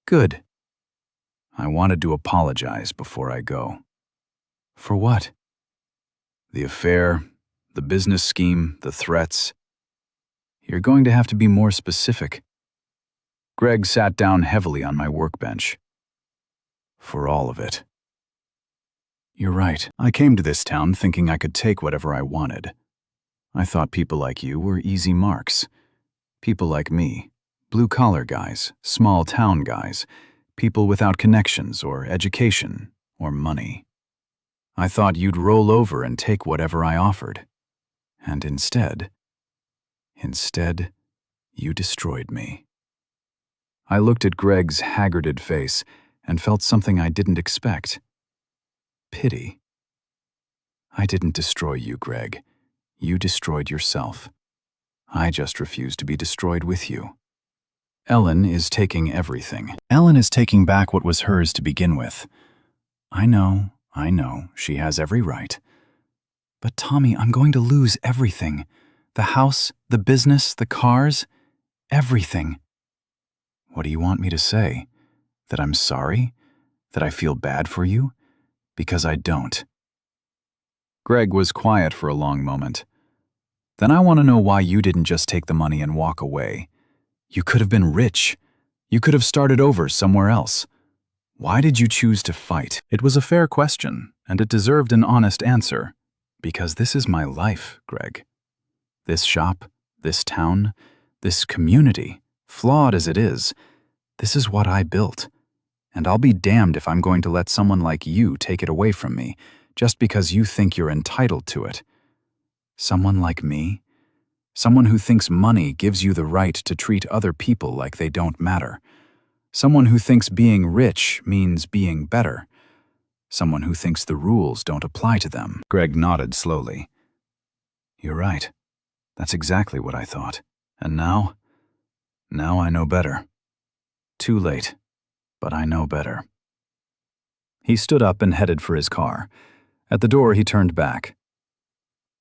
Good. I wanted to apologize before I go. For what? The affair, the business scheme, the threats. You're going to have to be more specific. Greg sat down heavily on my workbench. For all of it. You're right. I came to this town thinking I could take whatever I wanted. I thought people like you were easy marks. People like me, blue-collar guys, small-town guys, people without connections or education or money. I thought you'd roll over and take whatever I offered. And instead, you destroyed me. I looked at Greg's haggarded face and felt something I didn't expect. Pity. I didn't destroy you, Greg. You destroyed yourself. I just refuse to be destroyed with you. Ellen is taking everything. Ellen is taking back what was hers to begin with. I know, she has every right. But Tommy, I'm going to lose everything. The house, the business, the cars, everything. What do you want me to say? That I'm sorry? That I feel bad for you? Because I don't. Greg was quiet for a long moment. Then I want to know why you didn't just take the money and walk away. You could have been rich. You could have started over somewhere else. Why did you choose to fight? It was a fair question, and it deserved an honest answer. Because this is my life, Greg. This shop, this town, this community, flawed as it is, this is what I built. And I'll be damned if I'm going to let someone like you take it away from me, just because you think you're entitled to it. Someone like me? Someone who thinks money gives you the right to treat other people like they don't matter. Someone who thinks being rich means being better. Someone who thinks the rules don't apply to them. Greg nodded slowly. You're right. That's exactly what I thought. And now I know better. Too late. But I know better. He stood up and headed for his car. At the door, he turned back.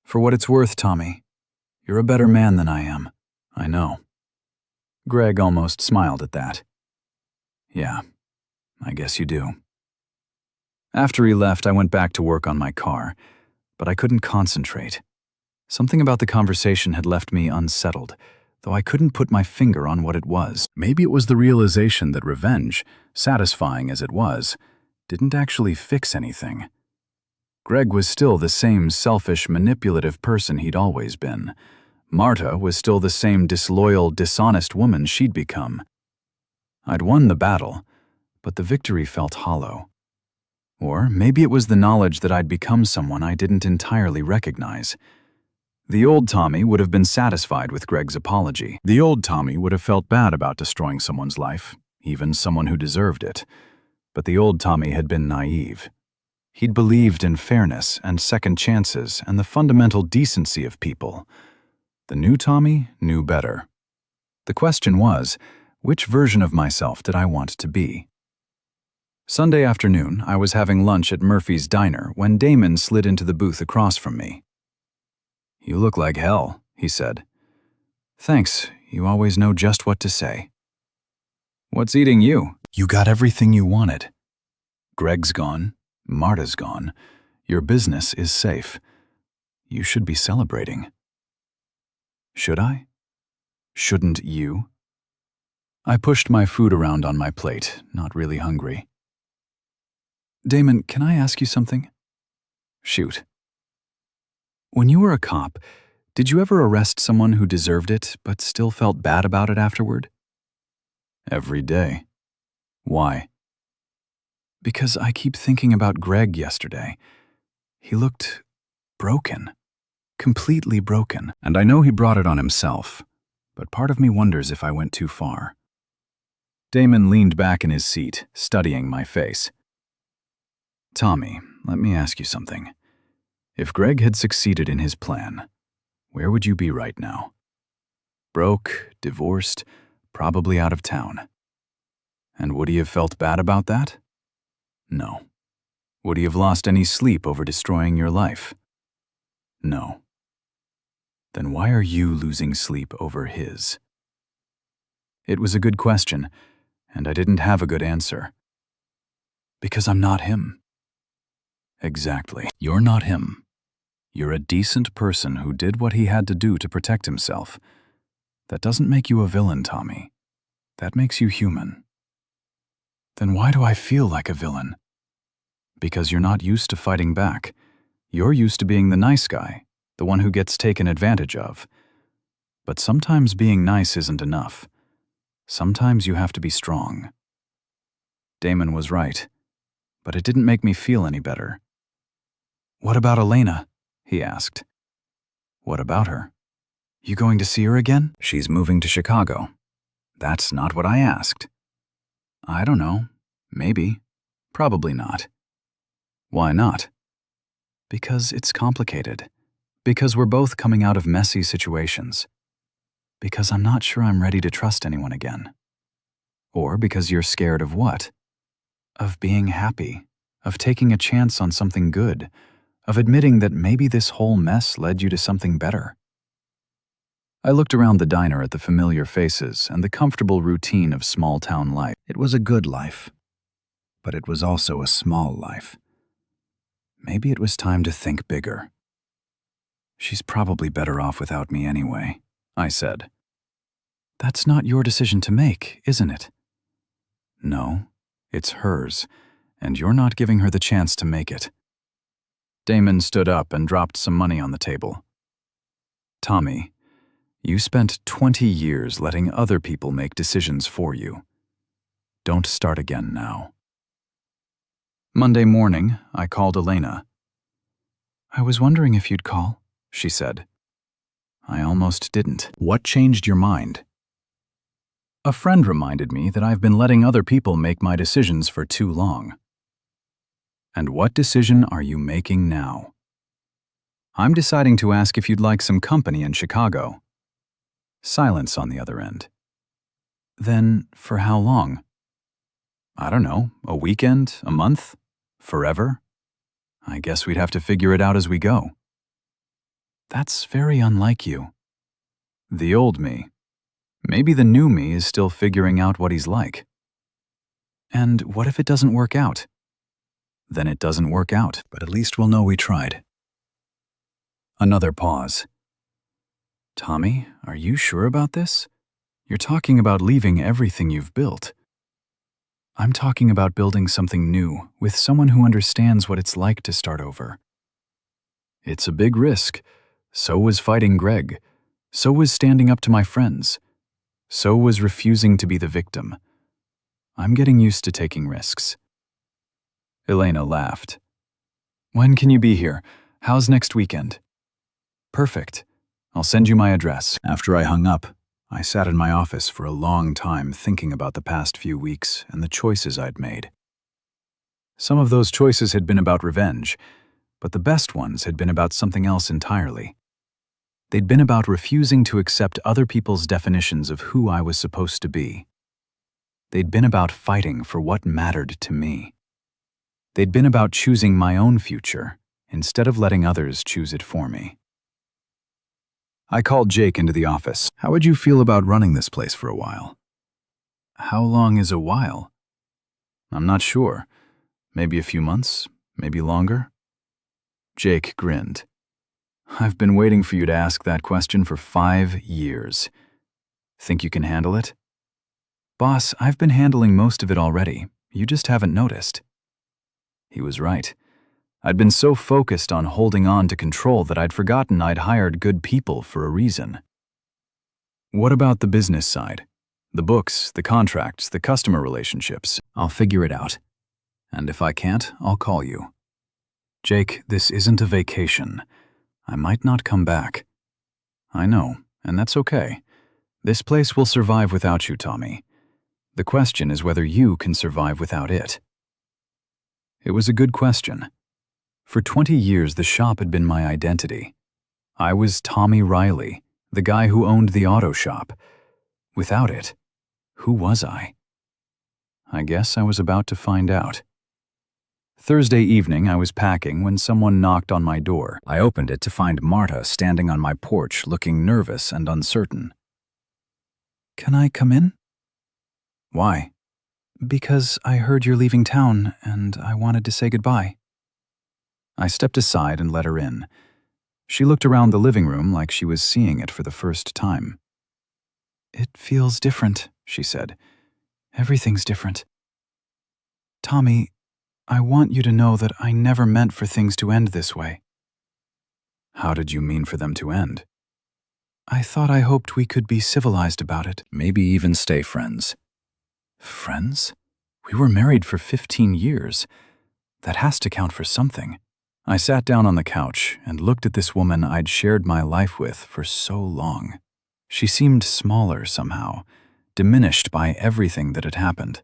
For what it's worth, Tommy, you're a better man than I am. I know. Greg almost smiled at that. Yeah, I guess you do. After he left, I went back to work on my car, but I couldn't concentrate. Something about the conversation had left me unsettled, though I couldn't put my finger on what it was. Maybe it was the realization that revenge, satisfying as it was, didn't actually fix anything. Greg was still the same selfish, manipulative person he'd always been. Marta was still the same disloyal, dishonest woman she'd become. I'd won the battle, but the victory felt hollow. Or maybe it was the knowledge that I'd become someone I didn't entirely recognize. The old Tommy would have been satisfied with Greg's apology. The old Tommy would have felt bad about destroying someone's life, even someone who deserved it. But the old Tommy had been naive. He'd believed in fairness and second chances and the fundamental decency of people. The new Tommy knew better. The question was, which version of myself did I want to be? Sunday afternoon, I was having lunch at Murphy's Diner when Damon slid into the booth across from me. "You look like hell," he said. "Thanks, you always know just what to say." "What's eating you?" "You got everything you wanted. Greg's gone, Marta's gone, your business is safe. You should be celebrating." "Should I? Shouldn't you?" I pushed my food around on my plate, not really hungry. "Damon, can I ask you something?" "Shoot." "When you were a cop, did you ever arrest someone who deserved it but still felt bad about it afterward?" "Every day. Why?" "Because I keep thinking about Greg yesterday. He looked broken. Completely broken. And I know he brought it on himself, but part of me wonders if I went too far." Damon leaned back in his seat, studying my face. "Tommy, let me ask you something. If Greg had succeeded in his plan, where would you be right now? Broke, divorced, probably out of town. And would he have felt bad about that? No. Would he have lost any sleep over destroying your life? No. Then why are you losing sleep over his?" It was a good question, and I didn't have a good answer. "Because I'm not him." "Exactly. You're not him. You're a decent person who did what he had to do to protect himself. That doesn't make you a villain, Tommy. That makes you human." "Then why do I feel like a villain?" "Because you're not used to fighting back. You're used to being the nice guy, the one who gets taken advantage of. But sometimes being nice isn't enough. Sometimes you have to be strong." Damon was right, but it didn't make me feel any better. "What about Elena?" he asked. "What about her? You going to see her again?" "She's moving to Chicago." "That's not what I asked." "I don't know. Maybe. Probably not." "Why not?" "Because it's complicated. Because we're both coming out of messy situations. Because I'm not sure I'm ready to trust anyone again." "Or because you're scared of what?" "Of being happy. Of taking a chance on something good. Of admitting that maybe this whole mess led you to something better." I looked around the diner at the familiar faces and the comfortable routine of small-town life. It was a good life, but it was also a small life. Maybe it was time to think bigger. "She's probably better off without me anyway," I said. "That's not your decision to make, isn't it?" "No, it's hers, and you're not giving her the chance to make it." Damon stood up and dropped some money on the table. "Tommy, you spent 20 years letting other people make decisions for you. Don't start again now." Monday morning, I called Elena. "I was wondering if you'd call," she said. I almost didn't. "What changed your mind?" "A friend reminded me that I've been letting other people make my decisions for too long." "And what decision are you making now?" "I'm deciding to ask if you'd like some company in Chicago." Silence on the other end. "Then, for how long?" "I don't know, a weekend, a month, forever? I guess we'd have to figure it out as we go." "That's very unlike you." "The old me. Maybe the new me is still figuring out what he's like." "And what if it doesn't work out?" "Then it doesn't work out, but at least we'll know we tried." Another pause. Tommy, are you sure about this? You're talking about leaving everything you've built. I'm talking about building something new with someone who understands what it's like to start over. It's a big risk. So was fighting Greg. So was standing up to my friends. So was refusing to be the victim. I'm getting used to taking risks. Elena laughed. When can you be here? How's next weekend? Perfect. I'll send you my address. After I hung up, I sat in my office for a long time thinking about the past few weeks and the choices I'd made. Some of those choices had been about revenge, but the best ones had been about something else entirely. They'd been about refusing to accept other people's definitions of who I was supposed to be. They'd been about fighting for what mattered to me. They'd been about choosing my own future instead of letting others choose it for me. I called Jake into the office. How would you feel about running this place for a while? How long is a while? I'm not sure. Maybe a few months, maybe longer. Jake grinned. I've been waiting for you to ask that question for 5 years. Think you can handle it? Boss, I've been handling most of it already. You just haven't noticed. He was right. I'd been so focused on holding on to control that I'd forgotten I'd hired good people for a reason. What about the business side? The books, the contracts, the customer relationships. I'll figure it out. And if I can't, I'll call you. Jake, this isn't a vacation. I might not come back. I know, and that's okay. This place will survive without you, Tommy. The question is whether you can survive without it. It was a good question. For 20 years, the shop had been my identity. I was Tommy Riley, the guy who owned the auto shop. Without it, who was I? I guess I was about to find out. Thursday evening, I was packing when someone knocked on my door. I opened it to find Marta standing on my porch looking nervous and uncertain. Can I come in? Why? Because I heard you're leaving town and I wanted to say goodbye. I stepped aside and let her in. She looked around the living room like she was seeing it for the first time. It feels different, she said. Everything's different. Tommy, I want you to know that I never meant for things to end this way. How did you mean for them to end? I thought I hoped we could be civilized about it. Maybe even stay friends. Friends? We were married for 15 years. That has to count for something. I sat down on the couch and looked at this woman I'd shared my life with for so long. She seemed smaller somehow, diminished by everything that had happened.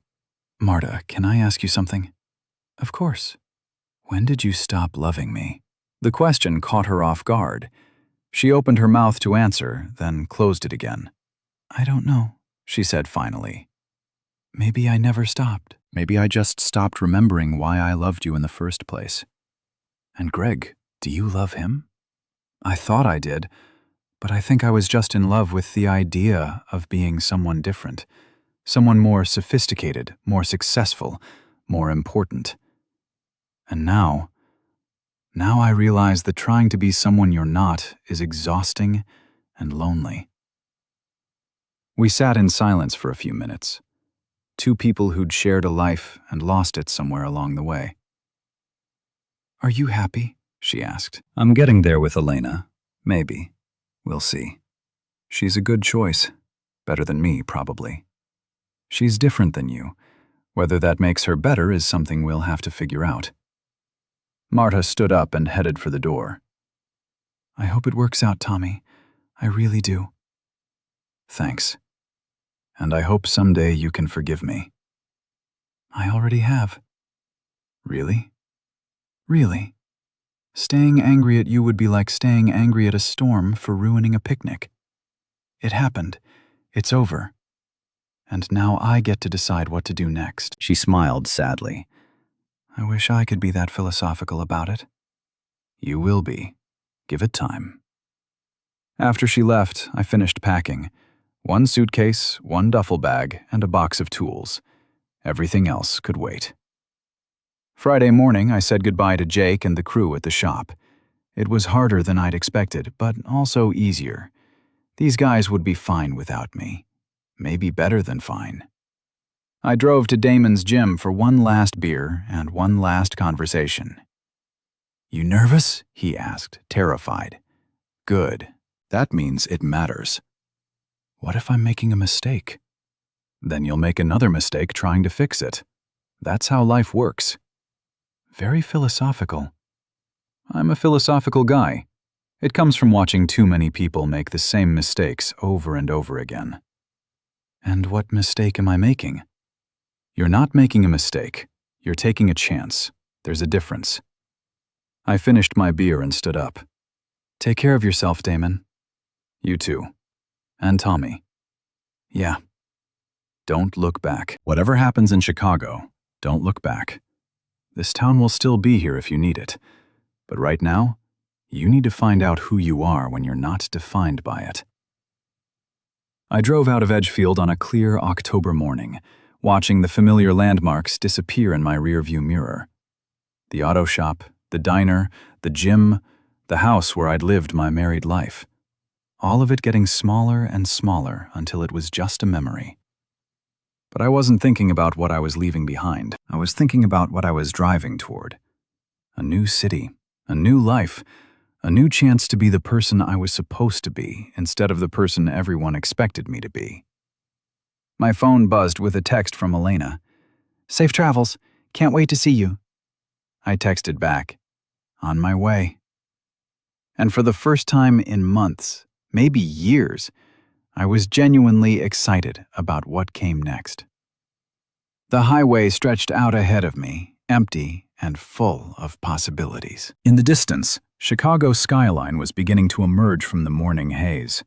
Marta, can I ask you something? Of course. When did you stop loving me? The question caught her off guard. She opened her mouth to answer, then closed it again. I don't know, she said finally. Maybe I never stopped. Maybe I just stopped remembering why I loved you in the first place. And Greg, do you love him? I thought I did, but I think I was just in love with the idea of being someone different, someone more sophisticated, more successful, more important. And now I realize that trying to be someone you're not is exhausting and lonely. We sat in silence for a few minutes. Two people who'd shared a life and lost it somewhere along the way. Are you happy? She asked. I'm getting there with Elena. Maybe. We'll see. She's a good choice. Better than me, probably. She's different than you. Whether that makes her better is something we'll have to figure out. Marta stood up and headed for the door. I hope it works out, Tommy. I really do. Thanks. And I hope someday you can forgive me. I already have. Really? Really? Staying angry at you would be like staying angry at a storm for ruining a picnic. It happened. It's over. And now I get to decide what to do next. She smiled sadly. I wish I could be that philosophical about it. You will be. Give it time. After she left, I finished packing. 1 suitcase, 1 duffel bag, and a box of tools. Everything else could wait. Friday morning, I said goodbye to Jake and the crew at the shop. It was harder than I'd expected, but also easier. These guys would be fine without me. Maybe better than fine. I drove to Damon's gym for one last beer and one last conversation. "You nervous?" he asked, terrified. "Good. That means it matters." "What if I'm making a mistake?" "Then you'll make another mistake trying to fix it. That's how life works." Very philosophical. I'm a philosophical guy. It comes from watching too many people make the same mistakes over and over again. And what mistake am I making? You're not making a mistake. You're taking a chance. There's a difference. I finished my beer and stood up. "Take care of yourself, Damon." "You too. And Tommy." "Yeah." Don't look back. Whatever happens in Chicago, don't look back. This town will still be here if you need it. But right now, you need to find out who you are when you're not defined by it. I drove out of Edgefield on a clear October morning, watching the familiar landmarks disappear in my rearview mirror. The auto shop, the diner, the gym, the house where I'd lived my married life. All of it getting smaller and smaller until it was just a memory. But I wasn't thinking about what I was leaving behind. I was thinking about what I was driving toward. A new city, a new life, a new chance to be the person I was supposed to be instead of the person everyone expected me to be. My phone buzzed with a text from Elena. "Safe travels. Can't wait to see you." I texted back, "On my way." And for the first time in months, maybe years, I was genuinely excited about what came next. The highway stretched out ahead of me, empty and full of possibilities. In the distance, Chicago's skyline was beginning to emerge from the morning haze.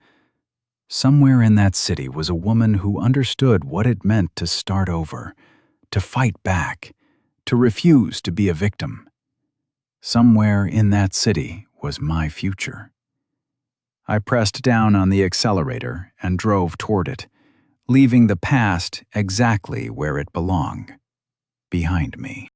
Somewhere in that city was a woman who understood what it meant to start over, to fight back, to refuse to be a victim. Somewhere in that city was my future. I pressed down on the accelerator and drove toward it, leaving the past exactly where it belonged, behind me.